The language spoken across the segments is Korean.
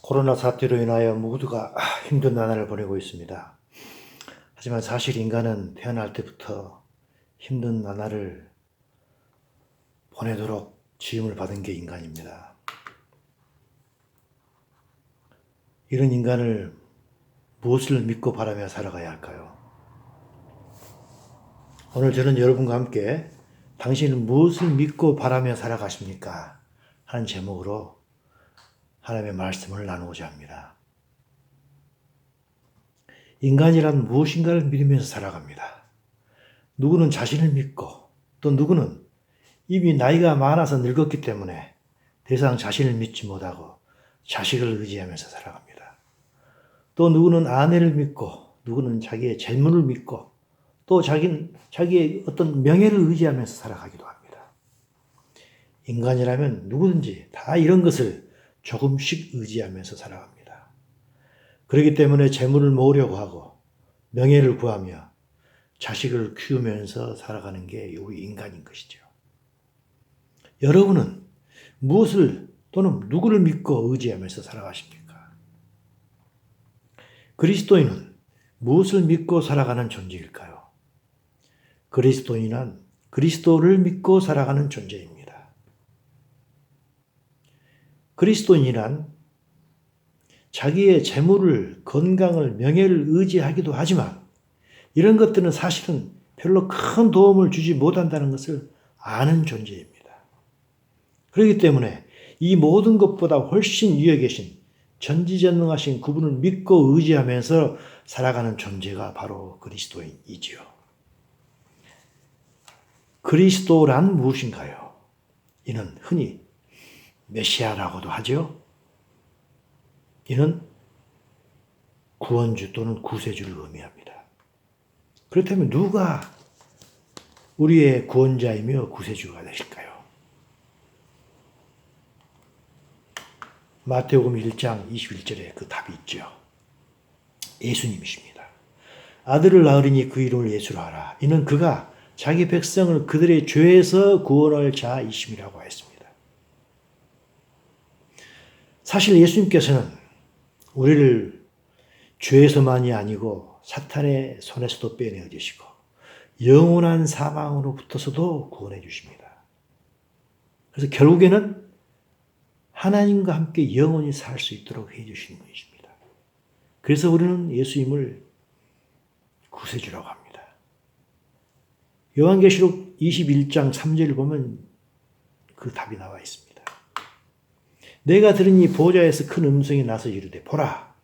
코로나 사태로 인하여 모두가 힘든 나날을 보내고 있습니다. 하지만 사실 인간은 태어날 때부터 힘든 나날을 보내도록 지음을 받은 게 인간입니다. 이런 인간을 무엇을 믿고 바라며 살아가야 할까요? 오늘 저는 여러분과 함께 당신은 무엇을 믿고 바라며 살아가십니까? 하는 제목으로 하나님의 말씀을 나누고자 합니다. 인간이란 무엇인가를 믿으면서 살아갑니다. 누구는 자신을 믿고 또 누구는 이미 나이가 많아서 늙었기 때문에 더 이상 자신을 믿지 못하고 자식을 의지하면서 살아갑니다. 또 누구는 아내를 믿고 누구는 자기의 재물을 믿고 또 자기의 어떤 명예를 의지하면서 살아가기도 합니다. 인간이라면 누구든지 다 이런 것을 조금씩 의지하면서 살아갑니다. 그렇기 때문에 재물을 모으려고 하고 명예를 구하며 자식을 키우면서 살아가는 게 우리 인간인 것이죠. 여러분은 무엇을 또는 누구를 믿고 의지하면서 살아가십니까? 그리스도인은 무엇을 믿고 살아가는 존재일까요? 그리스도인은 그리스도를 믿고 살아가는 존재입니다. 그리스도인이란 자기의 재물을, 건강을, 명예를 의지하기도 하지만 이런 것들은 사실은 별로 큰 도움을 주지 못한다는 것을 아는 존재입니다. 그렇기 때문에 이 모든 것보다 훨씬 위에 계신 전지전능하신 그분을 믿고 의지하면서 살아가는 존재가 바로 그리스도인이지요. 그리스도란 무엇인가요? 이는 흔히 메시아라고도 하죠. 이는 구원주 또는 구세주를 의미합니다. 그렇다면 누가 우리의 구원자이며 구세주가 되실까요? 마태복음 1장 21절에 그 답이 있죠. 예수님이십니다. 아들을 낳으리니 그 이름을 예수로 하라. 이는 그가 자기 백성을 그들의 죄에서 구원할 자이심이라고 했습니다. 사실 예수님께서는 우리를 죄에서만이 아니고 사탄의 손에서도 빼내어 주시고 영원한 사망으로부터서도 구원해 주십니다. 그래서 결국에는 하나님과 함께 영원히 살 수 있도록 해 주시는 분이십니다. 그래서 우리는 예수님을 구세주라고 합니다. 요한계시록 21장 3절을 보면 그 답이 나와 있습니다. 내가 들으니 보좌에서 큰 음성이 나서 이르되 보라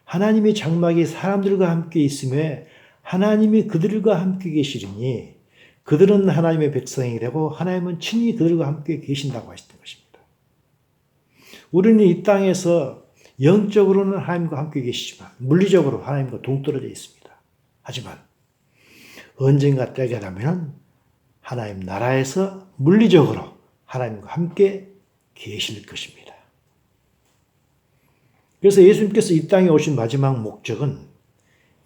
하나님의 장막이 사람들과 함께 있음에 하나님이 그들과 함께 계시리니 그들은 하나님의 백성이 되고 하나님은 친히 그들과 함께 계신다고 하셨던 것입니다. 우리는 이 땅에서 영적으로는 하나님과 함께 계시지만 물리적으로 하나님과 동떨어져 있습니다. 하지만 언젠가 때가 되면 하나님 나라에서 물리적으로 하나님과 함께 계실 것입니다. 그래서 예수님께서 이 땅에 오신 마지막 목적은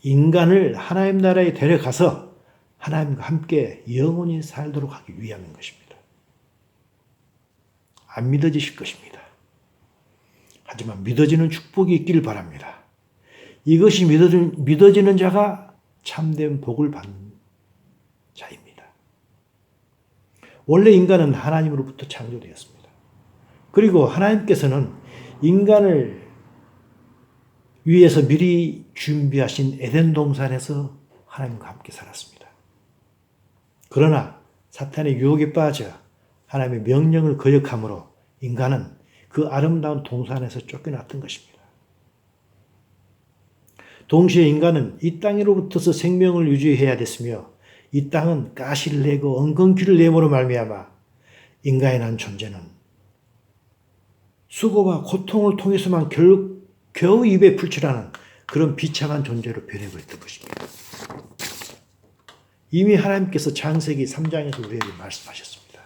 인간을 하나님 나라에 데려가서 하나님과 함께 영원히 살도록 하기 위함인 것입니다. 안 믿어지실 것입니다. 하지만 믿어지는 축복이 있기를 바랍니다. 이것이 믿어지는 자가 참된 복을 받는 자입니다. 원래 인간은 하나님으로부터 창조되었습니다. 그리고 하나님께서는 인간을 위에서 미리 준비하신 에덴 동산에서 하나님과 함께 살았습니다. 그러나 사탄의 유혹에 빠져 하나님의 명령을 거역함으로 인간은 그 아름다운 동산에서 쫓겨났던 것입니다. 동시에 인간은 이 땅으로부터서 생명을 유지해야 됐으며 이 땅은 가시를 내고 엉겅퀴를 내므로 말미암아 인간이라는 존재는 수고와 고통을 통해서만 겨우 입에 풀칠하는 그런 비참한 존재로 변해버렸던 것입니다. 이미 하나님께서 창세기 3장에서 우리에게 말씀하셨습니다.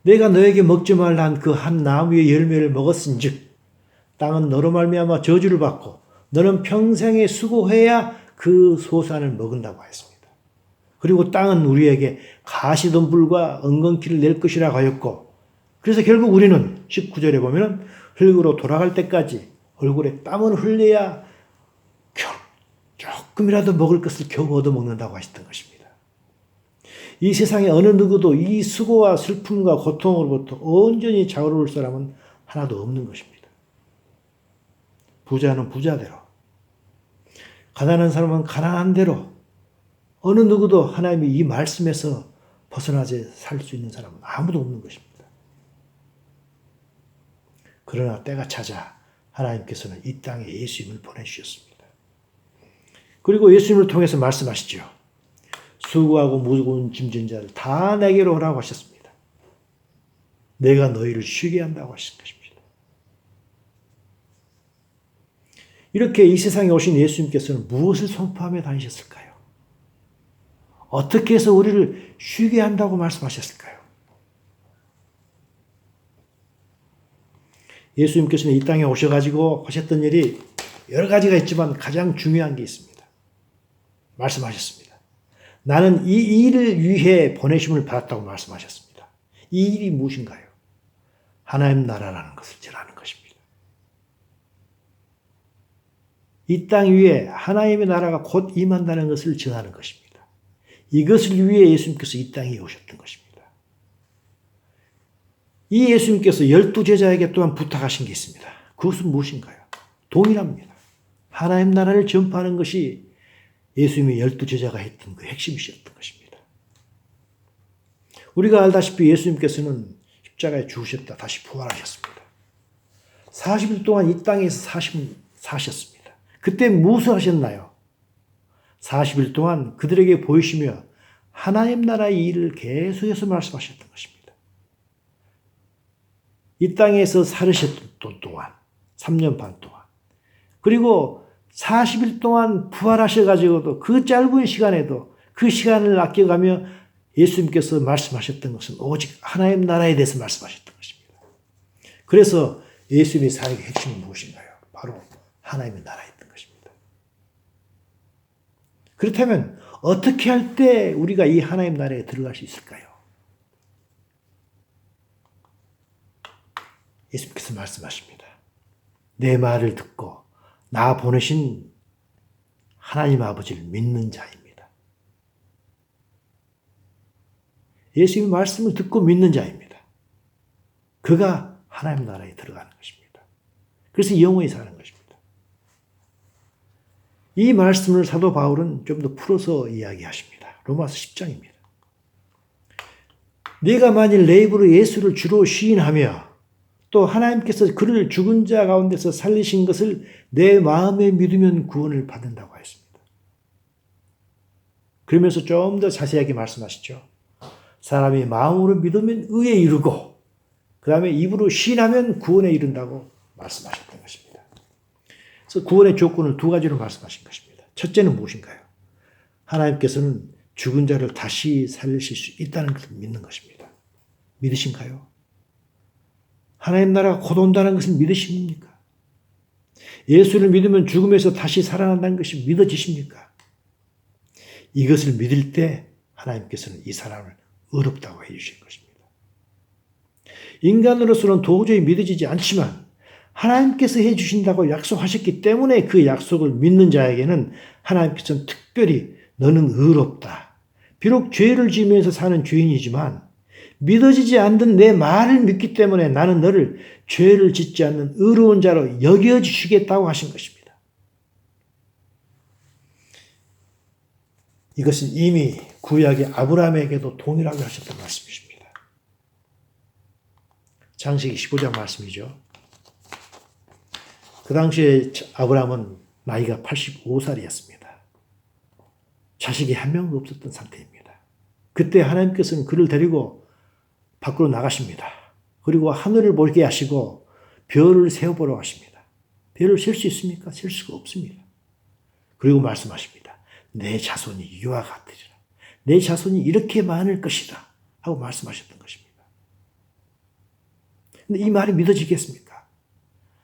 내가 너에게 먹지 말라 한 그 한 나무의 열매를 먹었은즉 땅은 너로 말미암아 저주를 받고 너는 평생에 수고해야 그 소산을 먹은다고 했습니다. 그리고 땅은 우리에게 가시덤불과 엉겅퀴를 낼 것이라고 하였고 그래서 결국 우리는 19절에 보면은 흙으로 돌아갈 때까지 얼굴에 땀을 흘려야 조금이라도 먹을 것을 겨우 얻어먹는다고 하셨던 것입니다. 이 세상에 어느 누구도 이 수고와 슬픔과 고통으로부터 온전히 자유로울 사람은 하나도 없는 것입니다. 부자는 부자대로, 가난한 사람은 가난한 대로, 어느 누구도 하나님이 이 말씀에서 벗어나지 살 수 있는 사람은 아무도 없는 것입니다. 그러나 때가 찾아 하나님께서는 이 땅에 예수님을 보내주셨습니다. 그리고 예수님을 통해서 말씀하시죠. 수고하고 무거운 짐진 자를 다 내게로 오라고 하셨습니다. 내가 너희를 쉬게 한다고 하신 것입니다. 이렇게 이 세상에 오신 예수님께서는 무엇을 선포하며 다니셨을까요? 어떻게 해서 우리를 쉬게 한다고 말씀하셨을까요? 예수님께서는 이 땅에 오셔가지고 하셨던 일이 여러 가지가 있지만 가장 중요한 게 있습니다. 말씀하셨습니다. 나는 이 일을 위해 보내심을 받았다고 말씀하셨습니다. 이 일이 무엇인가요? 하나님 나라라는 것을 전하는 것입니다. 이 땅 위에 하나님의 나라가 곧 임한다는 것을 전하는 것입니다. 이것을 위해 예수님께서 이 땅에 오셨던 것입니다. 이 예수님께서 12제자에게 또한 부탁하신 게 있습니다. 그것은 무엇인가요? 동일합니다. 하나님 나라를 전파하는 것이 예수님이 12제자가 했던 그 핵심이셨던 것입니다. 우리가 알다시피 예수님께서는 십자가에 죽으셨다 다시 부활하셨습니다. 40일 동안 이 땅에서 사셨습니다. 그때 무엇을 하셨나요? 40일 동안 그들에게 보이시며 하나님 나라의 일을 계속해서 말씀하셨던 것입니다. 이 땅에서 살으셨던 동안 3년 반 동안 그리고 40일 동안 부활하셔가지고도 그 짧은 시간에도 그 시간을 아껴가며 예수님께서 말씀하셨던 것은 오직 하나님 나라에 대해서 말씀하셨던 것입니다. 그래서 예수님의 사역의 핵심은 무엇인가요? 바로 하나님의 나라였던 것입니다. 그렇다면 어떻게 할 때 우리가 이 하나님 나라에 들어갈 수 있을까요? 예수님께서 말씀하십니다. 내 말을 듣고 나 보내신 하나님 아버지를 믿는 자입니다. 예수님의 말씀을 듣고 믿는 자입니다. 그가 하나님 나라에 들어가는 것입니다. 그래서 영원히 사는 것입니다. 이 말씀을 사도 바울은 좀 더 풀어서 이야기하십니다. 로마서 10장입니다. 네가 만일 내 입으로 예수를 주로 시인하며 또 하나님께서 그를 죽은 자 가운데서 살리신 것을 내 마음에 믿으면 구원을 받는다고 했습니다. 그러면서 좀 더 자세하게 말씀하시죠. 사람이 마음으로 믿으면 의에 이르고 그 다음에 입으로 시인하면 구원에 이른다고 말씀하셨던 것입니다. 그래서 구원의 조건을 두 가지로 말씀하신 것입니다. 첫째는 무엇인가요? 하나님께서는 죽은 자를 다시 살리실 수 있다는 것을 믿는 것입니다. 믿으신가요? 하나님 나라가 곧 온다는 것을 믿으십니까? 예수를 믿으면 죽음에서 다시 살아난다는 것이 믿어지십니까? 이것을 믿을 때 하나님께서는 이 사람을 의롭다고 해주신 것입니다. 인간으로서는 도저히 믿어지지 않지만 하나님께서 해주신다고 약속하셨기 때문에 그 약속을 믿는 자에게는 하나님께서는 특별히 너는 의롭다. 비록 죄를 지으면서 사는 죄인이지만 믿어지지 않는 내 말을 믿기 때문에 나는 너를 죄를 짓지 않는 의로운 자로 여겨주시겠다고 하신 것입니다. 이것은 이미 구약의 아브라함에게도 동일하게 하셨던 말씀이십니다. 창세기 15장 말씀이죠. 그 당시에 아브라함은 나이가 85살이었습니다. 자식이 한 명도 없었던 상태입니다. 그때 하나님께서는 그를 데리고 밖으로 나가십니다. 그리고 하늘을 보게 하시고 별을 세어보라고 하십니다. 별을 셀 수 있습니까? 셀 수가 없습니다. 그리고 말씀하십니다. 내 자손이 이와 같으리라. 내 자손이 이렇게 많을 것이다. 하고 말씀하셨던 것입니다. 근데 이 말이 믿어지겠습니까?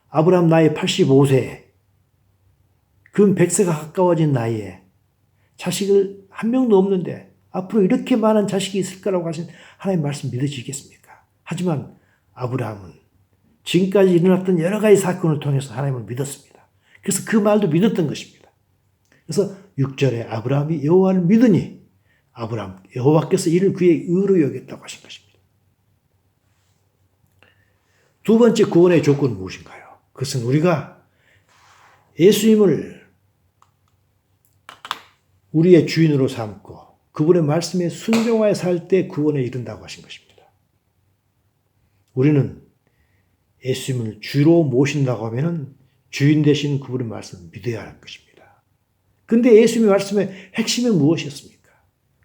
아브라함 나이 85세에 근 100세가 가까워진 나이에 자식을 한 명도 없는데 앞으로 이렇게 많은 자식이 있을 거라고 하신 하나님 말씀 믿어지겠습니까? 하지만 아브라함은 지금까지 일어났던 여러 가지 사건을 통해서 하나님을 믿었습니다. 그래서 그 말도 믿었던 것입니다. 그래서 6절에 아브라함이 여호와를 믿으니 아브라함 여호와께서 이를 그의 의로 여겼다고 하신 것입니다. 두 번째 구원의 조건은 무엇인가요? 그것은 우리가 예수님을 우리의 주인으로 삼고 그분의 말씀에 순종하여 살 때 구원에 이른다고 하신 것입니다. 우리는 예수님을 주로 모신다고 하면 주인 되신 그분의 말씀을 믿어야 하는 것입니다. 그런데 예수님의 말씀의 핵심은 무엇이었습니까?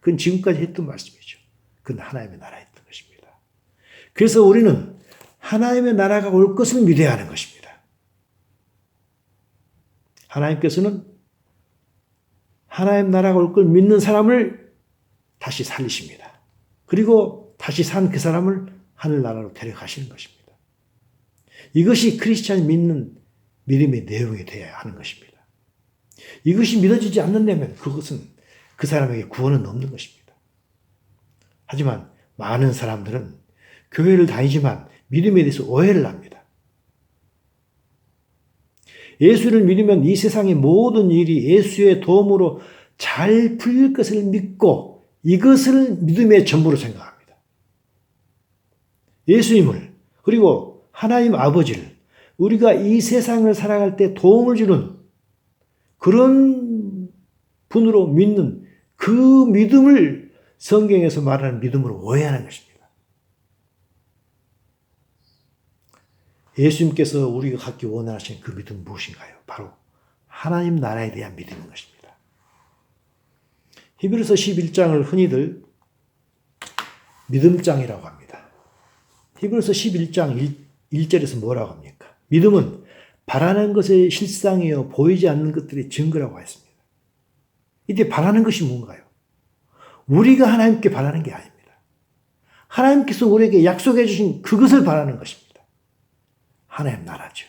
그건 지금까지 했던 말씀이죠. 그건 하나님의 나라였던 것입니다. 그래서 우리는 하나님의 나라가 올 것을 믿어야 하는 것입니다. 하나님께서는 하나님 나라가 올 걸 믿는 사람을 다시 살리십니다. 그리고 다시 산 그 사람을 하늘나라로 데려가시는 것입니다. 이것이 크리스찬이 믿는 믿음의 내용이 되어야 하는 것입니다. 이것이 믿어지지 않는다면 그것은 그 사람에게 구원은 없는 것입니다. 하지만 많은 사람들은 교회를 다니지만 믿음에 대해서 오해를 합니다. 예수를 믿으면 이 세상의 모든 일이 예수의 도움으로 잘 풀릴 것을 믿고 이것을 믿음의 전부로 생각합니다. 예수님을 그리고 하나님 아버지를 우리가 이 세상을 살아갈 때 도움을 주는 그런 분으로 믿는 그 믿음을 성경에서 말하는 믿음으로 오해하는 것입니다. 예수님께서 우리가 갖기 원하시는 그 믿음은 무엇인가요? 바로 하나님 나라에 대한 믿음인 것입니다. 히브리서 11장을 흔히들 믿음장이라고 합니다. 히브리서 11장 1절에서 뭐라고 합니까? 믿음은 바라는 것의 실상이요 보이지 않는 것들의 증거라고 했습니다. 이때 바라는 것이 뭔가요? 우리가 하나님께 바라는 게 아닙니다. 하나님께서 우리에게 약속해 주신 그것을 바라는 것입니다. 하나님 나라죠.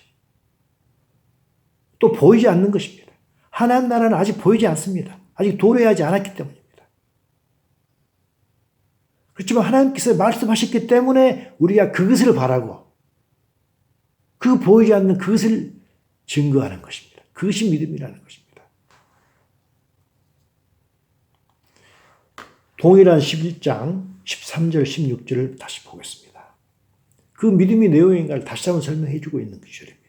또 보이지 않는 것입니다. 하나님 나라는 아직 보이지 않습니다. 아직 도래하지 않았기 때문입니다. 그렇지만 하나님께서 말씀하셨기 때문에 우리가 그것을 바라고 그 보이지 않는 그것을 증거하는 것입니다. 그것이 믿음이라는 것입니다. 동일한 11장 13절 16절을 다시 보겠습니다. 그 믿음이 내용인가를 다시 한번 설명해 주고 있는 구절입니다.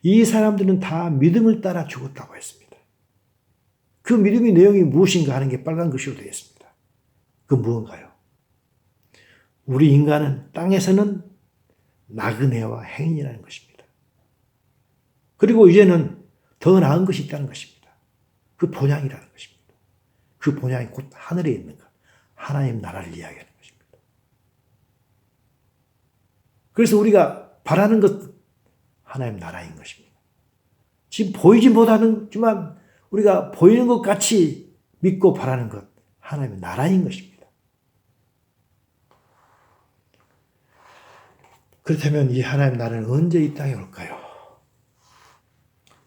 이 사람들은 다 믿음을 따라 죽었다고 했습니다. 그 믿음의 내용이 무엇인가 하는 게 빨간 글씨로 되어 있습니다. 그건 무언가요? 우리 인간은 땅에서는 나그네와 행인이라는 것입니다. 그리고 이제는 더 나은 것이 있다는 것입니다. 그 본향이라는 것입니다. 그 본향이 곧 하늘에 있는 것, 하나님 나라를 이야기하는 것입니다. 그래서 우리가 바라는 것, 하나님 나라인 것입니다. 지금 보이지 못하지만 우리가 보이는 것 같이 믿고 바라는 것, 하나님의 나라인 것입니다. 그렇다면 이 하나님 나라는 언제 이 땅에 올까요?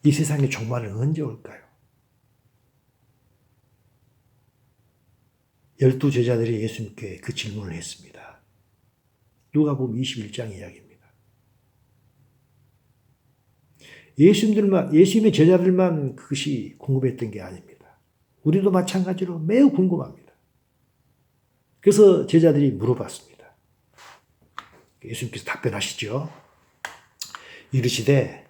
이 세상의 종말은 언제 올까요? 12 제자들이 예수님께 그 질문을 했습니다. 누가복음 21장 이야기입니다. 예수님의 제자들만 그것이 궁금했던 게 아닙니다. 우리도 마찬가지로 매우 궁금합니다. 그래서 제자들이 물어봤습니다. 예수님께서 답변하시죠. 이르시되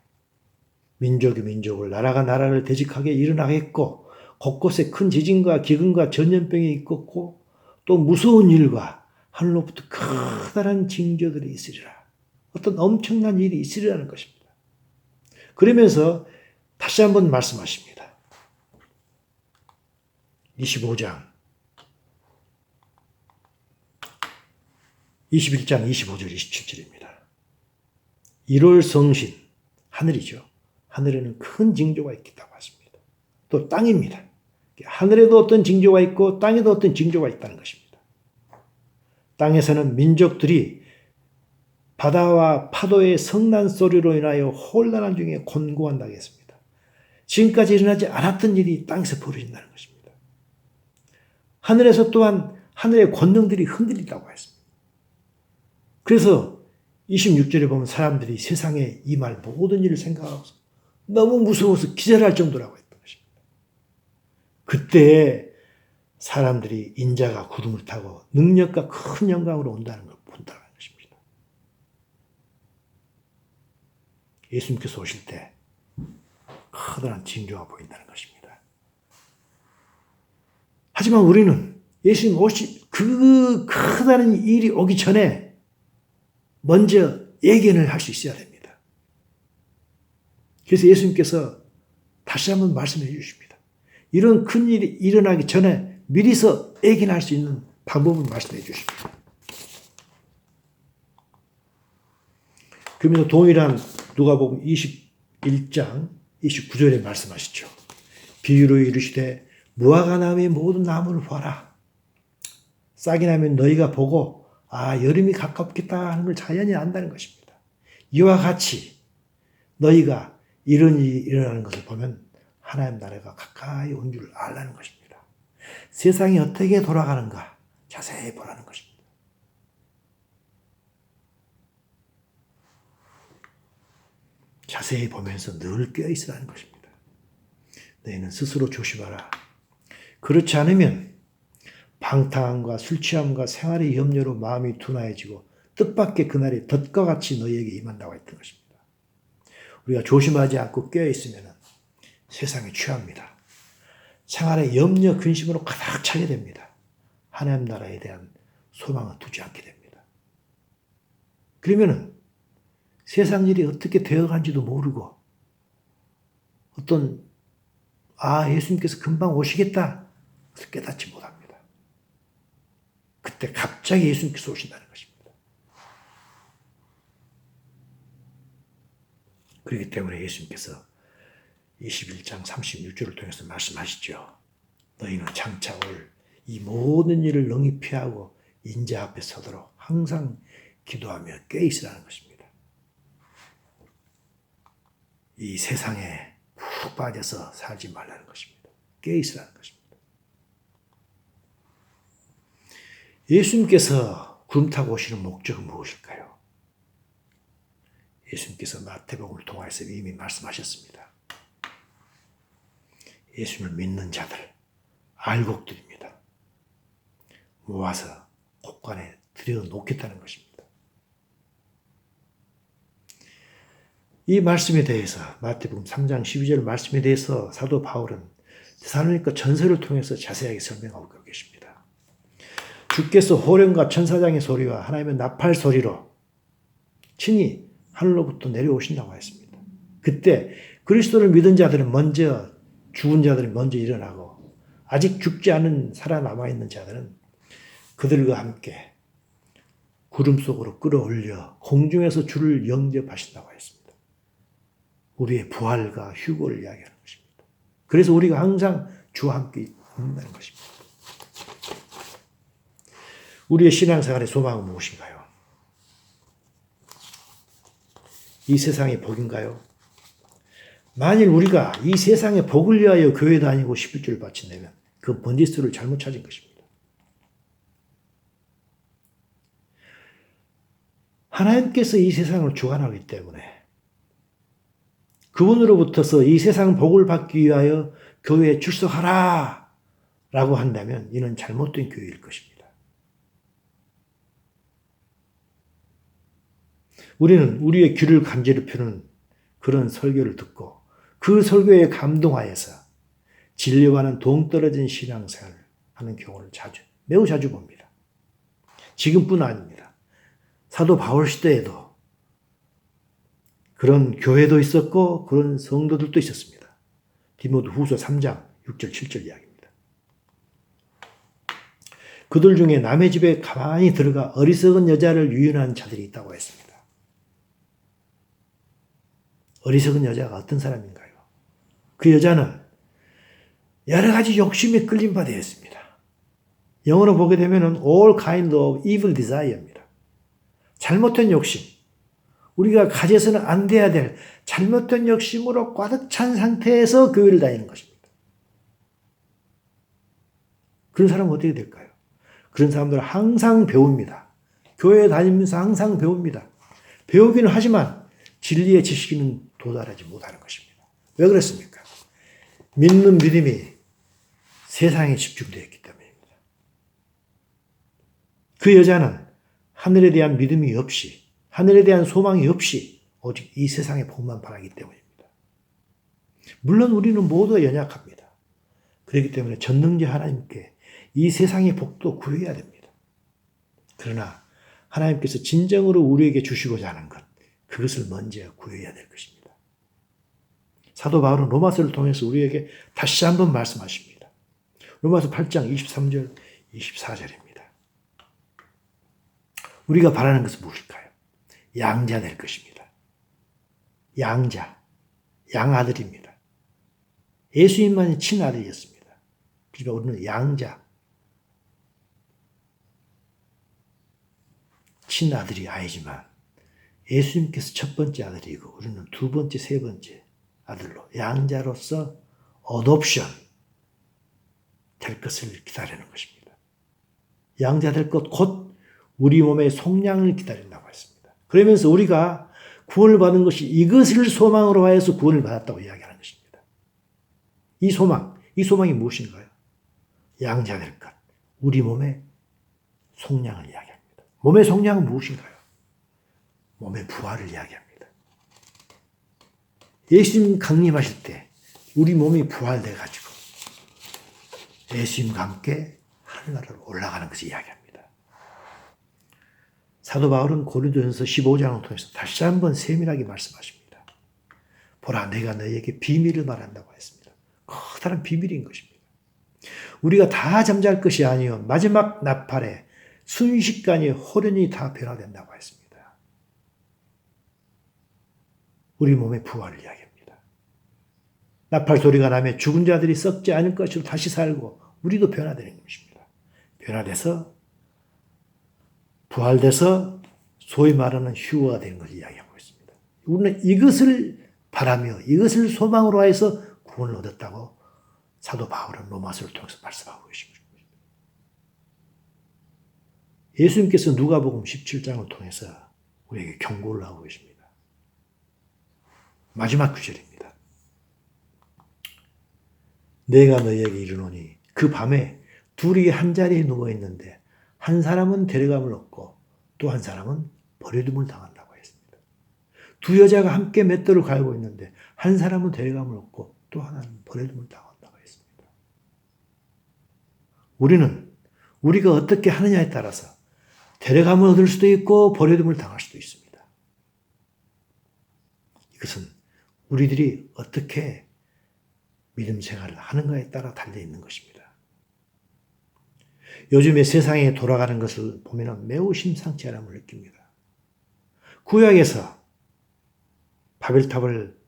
민족이 민족을 나라가 나라를 대적하게 일어나겠고 곳곳에 큰 지진과 기근과 전염병이 있겠고 또 무서운 일과 하늘로부터 커다란 징조들이 있으리라. 어떤 엄청난 일이 있으리라는 것입니다. 그러면서 다시 한번 말씀하십니다. 25장 21장 25절 27절입니다. 1월 성신, 하늘이죠. 하늘에는 큰 징조가 있다고 하십니다. 또 땅입니다. 하늘에도 어떤 징조가 있고 땅에도 어떤 징조가 있다는 것입니다. 땅에서는 민족들이 바다와 파도의 성난 소리로 인하여 혼란한 중에 곤고한다고 했습니다. 지금까지 일어나지 않았던 일이 땅에서 벌어진다는 것입니다. 하늘에서 또한 하늘의 권능들이 흔들린다고 했습니다. 그래서 26절에 보면 사람들이 세상에 이 말 모든 일을 생각하고 너무 무서워서 기절할 정도라고 했던 것입니다. 그때 사람들이 인자가 구름을 타고 능력과 큰 영광으로 온다는 걸 본다는 것입니다. 예수님께서 오실 때 커다란 징조가 보인다는 것입니다. 하지만 우리는 예수님 그 커다란 일이 오기 전에 먼저 예견을 할 수 있어야 됩니다. 그래서 예수님께서 다시 한번 말씀해 주십니다. 이런 큰 일이 일어나기 전에 미리서 예견할 수 있는 방법을 말씀해 주십니다. 그러면서 동일한 누가복음 21장 29절에 말씀하시죠. 비유로 이르시되 무화과 나무의 모든 나무를 보아라. 싹이 나면 너희가 보고 여름이 가깝겠다 하는 걸 자연히 안다는 것입니다. 이와 같이 너희가 이런 일이 일어나는 것을 보면 하나님 나라가 가까이 온 줄 알라는 것입니다. 세상이 어떻게 돌아가는가 자세히 보라는 것입니다. 자세히 보면서 늘 깨어있으라는 것입니다. 너희는 스스로 조심하라. 그렇지 않으면 방탕함과 술 취함과 생활의 염려로 마음이 둔하여지고 뜻밖의 그날이 덫과 같이 너희에게 임한다고 했던 것입니다. 우리가 조심하지 않고 깨어있으면 세상에 취합니다. 생활의 염려, 근심으로 가득 차게 됩니다. 하나님 나라에 대한 소망을 두지 않게 됩니다. 그러면은 세상 일이 어떻게 되어간지도 모르고 어떤 예수님께서 금방 오시겠다 깨닫지 못합니다. 그때 갑자기 예수님께서 오신다는 것입니다. 그렇기 때문에 예수님께서 21장 36절을 통해서 말씀하시죠. 너희는 장차 올 이 모든 일을 능히 피하고 인자 앞에 서도록 항상 기도하며 깨어있으라는 것입니다. 이 세상에 푹 빠져서 살지 말라는 것입니다. 깨어있으라는 것입니다. 예수님께서 구름 타고 오시는 목적은 무엇일까요? 예수님께서 마태복음을 통해서 이미 말씀하셨습니다. 예수님을 믿는 자들, 알곡들입니다. 모아서 곳간에 들여놓겠다는 것입니다. 이 말씀에 대해서 마태복음 3장 12절 말씀에 대해서 사도 바울은 데살로니가 전서를 통해서 자세하게 설명하고 계십니다. 주께서 호령과 천사장의 소리와 하나님의 나팔 소리로 친히 하늘로부터 내려오신다고 했습니다. 그때 그리스도를 믿은 자들은 먼저 죽은 자들은 먼저 일어나고 아직 죽지 않은 살아남아 있는 자들은 그들과 함께 구름 속으로 끌어올려 공중에서 주를 영접하신다고 했습니다. 우리의 부활과 휴거를 이야기하는 것입니다. 그래서 우리가 항상 주와 함께 있다는 것입니다. 우리의 신앙생활의 소망은 무엇인가요? 이 세상의 복인가요? 만일 우리가 이 세상의 복을 위하여 교회 다니고 싶을 줄 바친다면 그 번지수를 잘못 찾은 것입니다. 하나님께서 이 세상을 주관하기 때문에 그분으로부터서 이 세상 복을 받기 위하여 교회에 출석하라 라고 한다면 이는 잘못된 교회일 것입니다. 우리는 우리의 귀를 간지럽히는 그런 설교를 듣고 그 설교에 감동하여서 진리와는 동떨어진 신앙생활을 하는 경우를 매우 자주 봅니다. 지금뿐 아닙니다. 사도 바울 시대에도 그런 교회도 있었고 그런 성도들도 있었습니다. 디모데후서 3장 6절 7절 이야기입니다. 그들 중에 남의 집에 가만히 들어가 어리석은 여자를 유인하는 자들이 있다고 했습니다. 어리석은 여자가 어떤 사람인가요? 그 여자는 여러 가지 욕심에 끌림 바 되었습니다. 영어로 보게 되면 all kind of evil desire입니다. 잘못된 욕심, 우리가 가져서는 안 돼야 될 잘못된 욕심으로 가득 찬 상태에서 교회를 다니는 것입니다. 그런 사람은 어떻게 될까요? 그런 사람들은 항상 배웁니다. 교회 다니면서 항상 배웁니다. 배우기는 하지만 진리의 지식에는 도달하지 못하는 것입니다. 왜 그렇습니까? 믿는 믿음이 세상에 집중되어 있기 때문입니다. 그 여자는 하늘에 대한 믿음이 없이, 하늘에 대한 소망이 없이 오직 이 세상의 복만 바라기 때문입니다. 물론 우리는 모두 연약합니다. 그렇기 때문에 전능자 하나님께 이 세상의 복도 구해야 됩니다. 그러나 하나님께서 진정으로 우리에게 주시고자 하는 것, 그것을 먼저 구해야 될 것입니다. 사도 바울은 로마서를 통해서 우리에게 다시 한번 말씀하십니다. 로마서 8장 23절, 24절입니다. 우리가 바라는 것은 무엇일까요? 양자 될 것입니다. 양자, 양아들입니다. 예수님만이 친아들이었습니다. 그러니까 우리는 양자, 친아들이 아니지만 예수님께서 첫 번째 아들이고 우리는 두 번째, 세 번째 아들로 양자로서 어독션 될 것을 기다리는 것입니다. 양자 될 것 곧 우리 몸의 속량을 기다린다고 했습니다. 그러면서 우리가 구원을 받은 것이 이것을 소망으로 하여서 구원을 받았다고 이야기하는 것입니다. 이 소망이 무엇인가요? 양자 될 것, 우리 몸의 속량을 이야기합니다. 몸의 속량은 무엇인가요? 몸의 부활을 이야기합니다. 예수님 강림하실 때 우리 몸이 부활돼가지고 예수님과 함께 하늘나라로 올라가는 것을 이야기합니다. 사도 바울은 고린도전서 15장을 통해서 다시 한번 세밀하게 말씀하십니다. 보라, 내가 너희에게 비밀을 말한다고 했습니다. 커다란 비밀인 것입니다. 우리가 다 잠잘 것이 아니요 마지막 나팔에 순식간에 호련히 다 변화된다고 했습니다. 우리 몸의 부활을 이야기합니다. 나팔 소리가 나면 죽은 자들이 썩지 않을 것으로 다시 살고 우리도 변화되는 것입니다. 변화돼서 부활돼서 소위 말하는 휴거가 되는 것을 이야기하고 있습니다. 우리는 이것을 바라며 이것을 소망으로 해서 구원을 얻었다고 사도 바울은 로마서를 통해서 말씀하고 계신 것입니다. 예수님께서 누가복음 17장을 통해서 우리에게 경고를 하고 계십니다. 마지막 구절입니다. 내가 너희에게 이르노니 그 밤에 둘이 한 자리에 누워 있는데 한 사람은 데려감을 얻고 또 한 사람은 버려둠을 당한다고 했습니다. 두 여자가 함께 맷돌을 갈고 있는데 한 사람은 데려감을 얻고 또 하나는 버려둠을 당한다고 했습니다. 우리가 어떻게 하느냐에 따라서 데려감을 얻을 수도 있고 버려둠을 당할 수도 있습니다. 이것은 우리들이 어떻게 믿음 생활을 하는가에 따라 달려있는 것입니다. 요즘에 세상에 돌아가는 것을 보면 매우 심상치 않음을 느낍니다. 구약에서 바벨탑을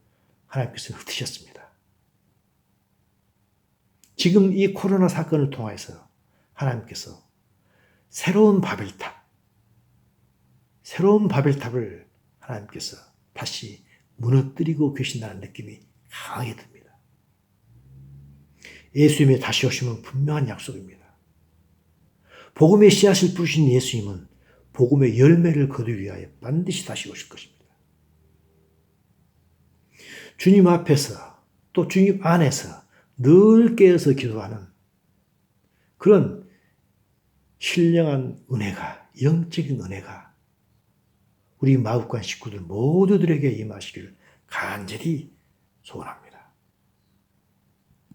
하나님께서 흩으셨습니다. 지금 이 코로나 사건을 통해서 하나님께서 새로운 바벨탑을 하나님께서 다시 무너뜨리고 계신다는 느낌이 강하게 듭니다. 예수님의 다시 오심은 분명한 약속입니다. 복음의 씨앗을 뿌리신 예수님은 복음의 열매를 거두기 위하여 반드시 다시 오실 것입니다. 주님 앞에서 또 주님 안에서 늘 깨어서 기도하는 그런 신령한 은혜가, 영적인 은혜가 우리 마국관 식구들 모두들에게 임하시기를 간절히 소원합니다.